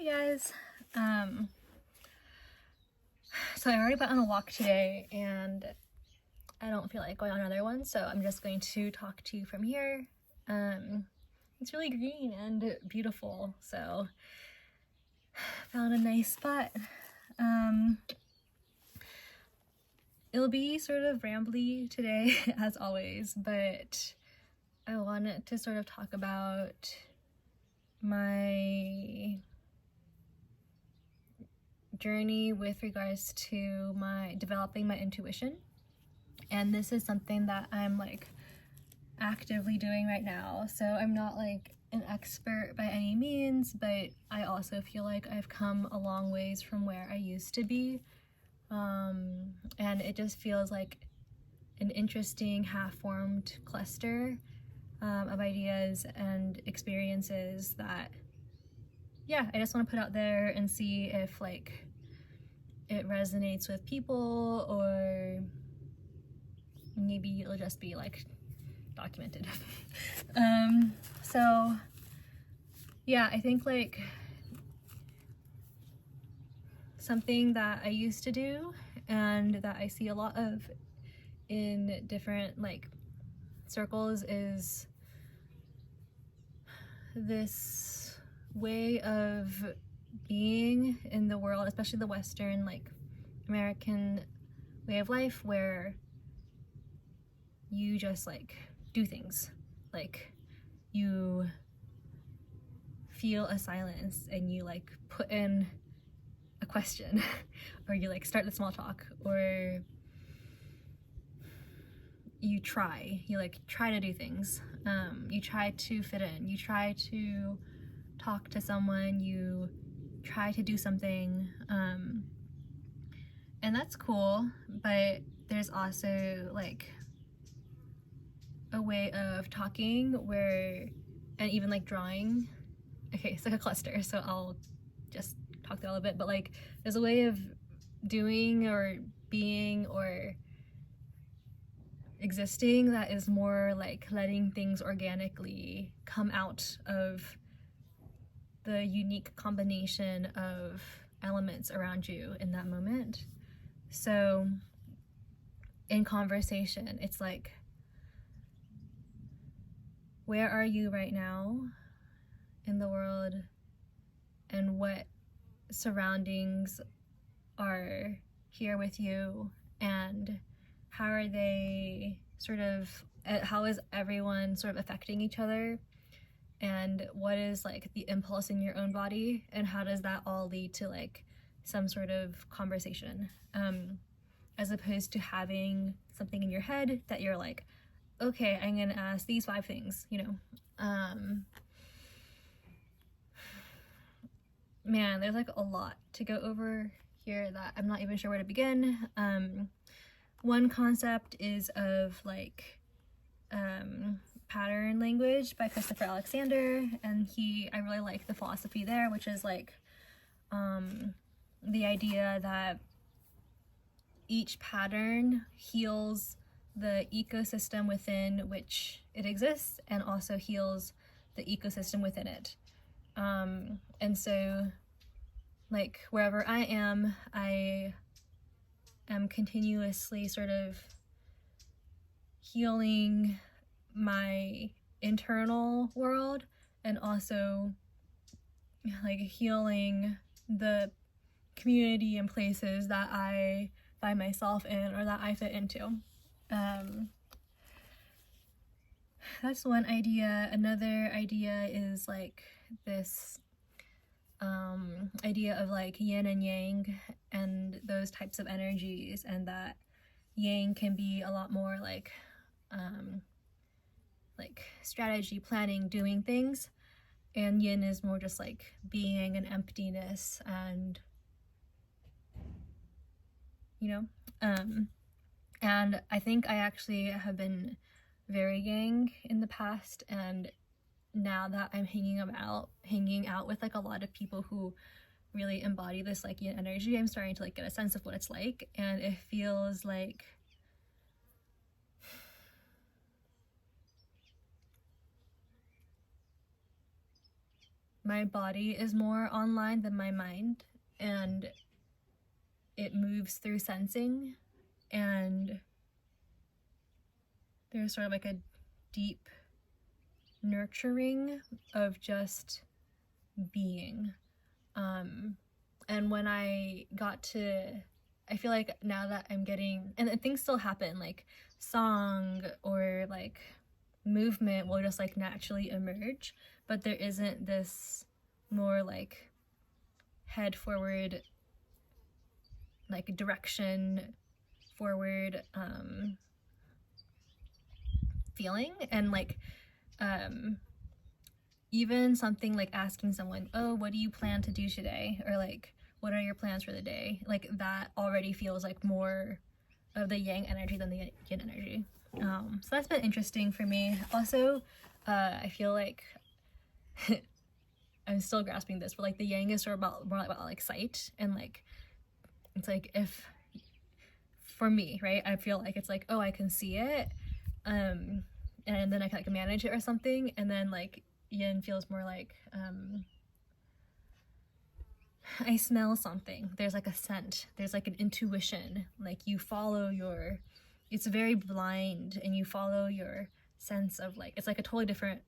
Hey guys, so I already went on a walk today and I don't feel like going on another one, so I'm just going to talk to you from here. It's really green and beautiful, so found a nice spot. It'll be sort of rambly today as always, but I wanted to sort of talk about my journey with regards to my developing my intuition. And this is something that I'm like actively doing right now. So I'm not like an expert by any means, but I also feel like I've come a long ways from where I used to be. And it just feels like an interesting half-formed cluster of ideas and experiences that, yeah, I just want to put out there and see if like it resonates with people, or maybe it'll just be like documented. So yeah, I think like something that I used to do and that I see a lot of in different like circles is this way of being in the world, especially the Western like American way of life, where you just like do things, like you feel a silence and you like put in a question or you like start the small talk, or you try to do things, you try to fit in, you try to talk to someone, you try to do something, and that's cool, but there's also like a way of talking where, and even like drawing, okay, it's like a cluster, so I'll just talk through all of it, but like there's a way of doing or being or existing that is more like letting things organically come out of the unique combination of elements around you in that moment. So in conversation, it's like, where are you right now in the world, and what surroundings are here with you, and how are they sort of, how is everyone sort of affecting each other, and what is like the impulse in your own body, and how does that all lead to like some sort of conversation, as opposed to having something in your head that you're like, okay, I'm gonna ask these 5 things, you know. Man, there's like a lot to go over here that I'm not even sure where to begin. One concept is of like pattern language by Christopher Alexander, and I really like the philosophy there, which is like the idea that each pattern heals the ecosystem within which it exists and also heals the ecosystem within it. And so like wherever I am continuously sort of healing my internal world, and also like healing the community and places that I find myself in or that I fit into. That's one idea. Another idea is like this idea of like yin and yang and those types of energies, and that yang can be a lot more like strategy, planning, doing things, and yin is more just like being and emptiness, and you know, and I think I actually have been very yang in the past, and now that I'm hanging out with like a lot of people who really embody this like yin energy, I'm starting to like get a sense of what it's like, and it feels like my body is more online than my mind, and it moves through sensing, and there's sort of like a deep nurturing of just being. And when I got to, I feel like now that I'm getting, and things still happen, like song or like movement will just like naturally emerge, but there isn't this more like head forward, like direction forward feeling. And like even something like asking someone, oh, what do you plan to do today, or like what are your plans for the day, like that already feels like more of the yang energy than the yin energy. So that's been interesting for me. Also, I feel like I'm still grasping this, but like the yang is sort of more about like sight, and like it's like, if for me, right, I feel like it's like, oh, I can see it, and then I can like manage it or something. And then like yin feels more like I smell something, there's like a scent, there's like an intuition, like you follow your, it's very blind, and you follow your sense of like, it's like a totally different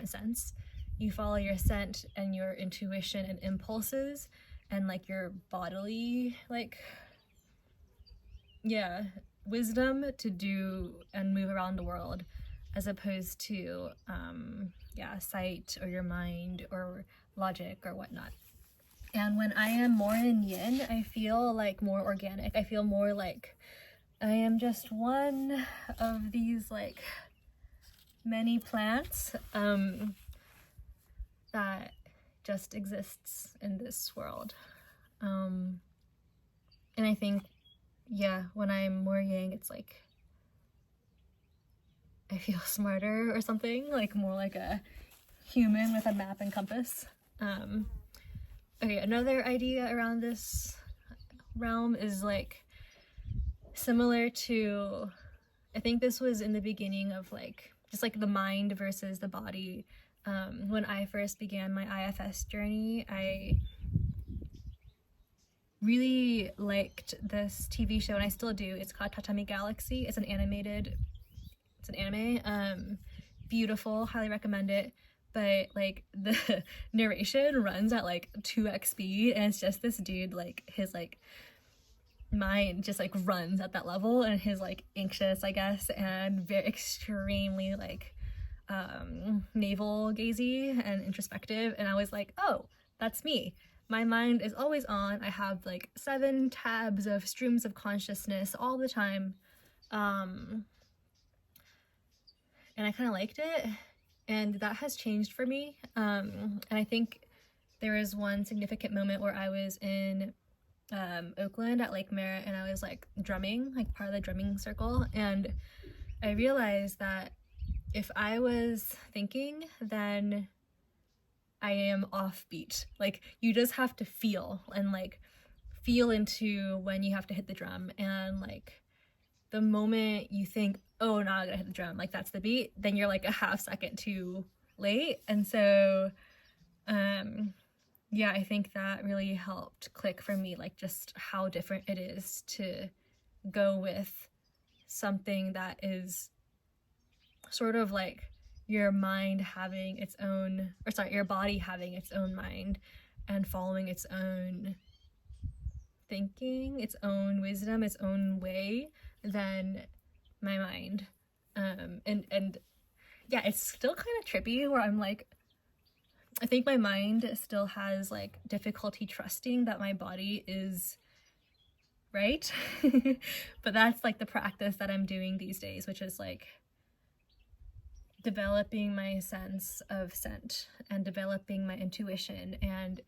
sense. You follow your scent and your intuition and impulses and like your bodily like wisdom to do and move around the world, as opposed to sight or your mind or logic or whatnot. And when I am more in yin, I feel like more organic. I feel more like I am just one of these like many plants that just exists in this world. And I think, when I'm more yang, it's like I feel smarter or something, like more like a human with a map and compass. Okay, another idea around this realm is like similar to, I think this was in the beginning of like just like the mind versus the body. When I first began my IFS journey, I really liked this TV show, and I still do. It's called Tatami Galaxy. It's an anime. Beautiful, highly recommend it. But like the narration runs at like 2x speed, and it's just this dude, like his like mind just like runs at that level, and his like anxious, I guess, and very extremely like navel gazy and introspective. And I was like, oh, that's me. My mind is always on. I have like 7 tabs of streams of consciousness all the time. And I kind of liked it, and that has changed for me. And I think there was one significant moment where I was in Oakland at Lake Merritt, and I was like drumming, like part of the drumming circle, and I realized that if I was thinking, then I am offbeat. Like you just have to feel, and like feel into when you have to hit the drum, and like the moment you think, oh, now I gotta hit the drum, like that's the beat, then you're like a half second too late. And so I think that really helped click for me, like just how different it is to go with something that is sort of like your mind having its own, your body having its own mind and following its own thinking, its own wisdom, its own way, than my mind. It's still kind of trippy where I'm like, I think my mind still has like difficulty trusting that my body is right. But that's like the practice that I'm doing these days, which is like developing my sense of scent and developing my intuition and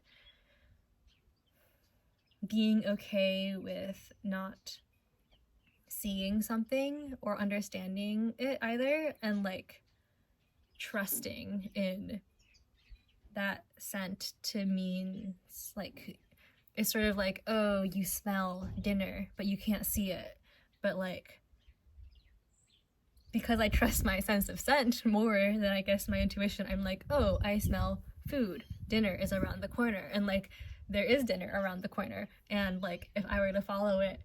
being okay with not seeing something or understanding it either, and like trusting in that scent to mean like, it's sort of like, oh, you smell dinner but you can't see it, but like because I trust my sense of scent more than I guess my intuition, I'm like, oh, I smell food, dinner is around the corner, and like there is dinner around the corner, and like if I were to follow it,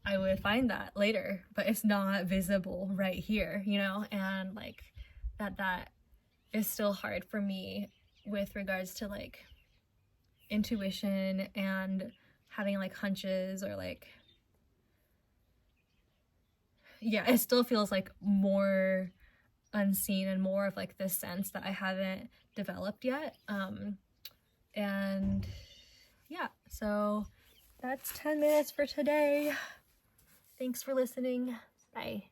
I would find that later, but it's not visible right here, you know? And like that is still hard for me with regards to like intuition and having like hunches, or like, yeah, it still feels like more unseen and more of like this sense that I haven't developed yet. And yeah, so that's 10 minutes for today. Thanks for listening. Bye.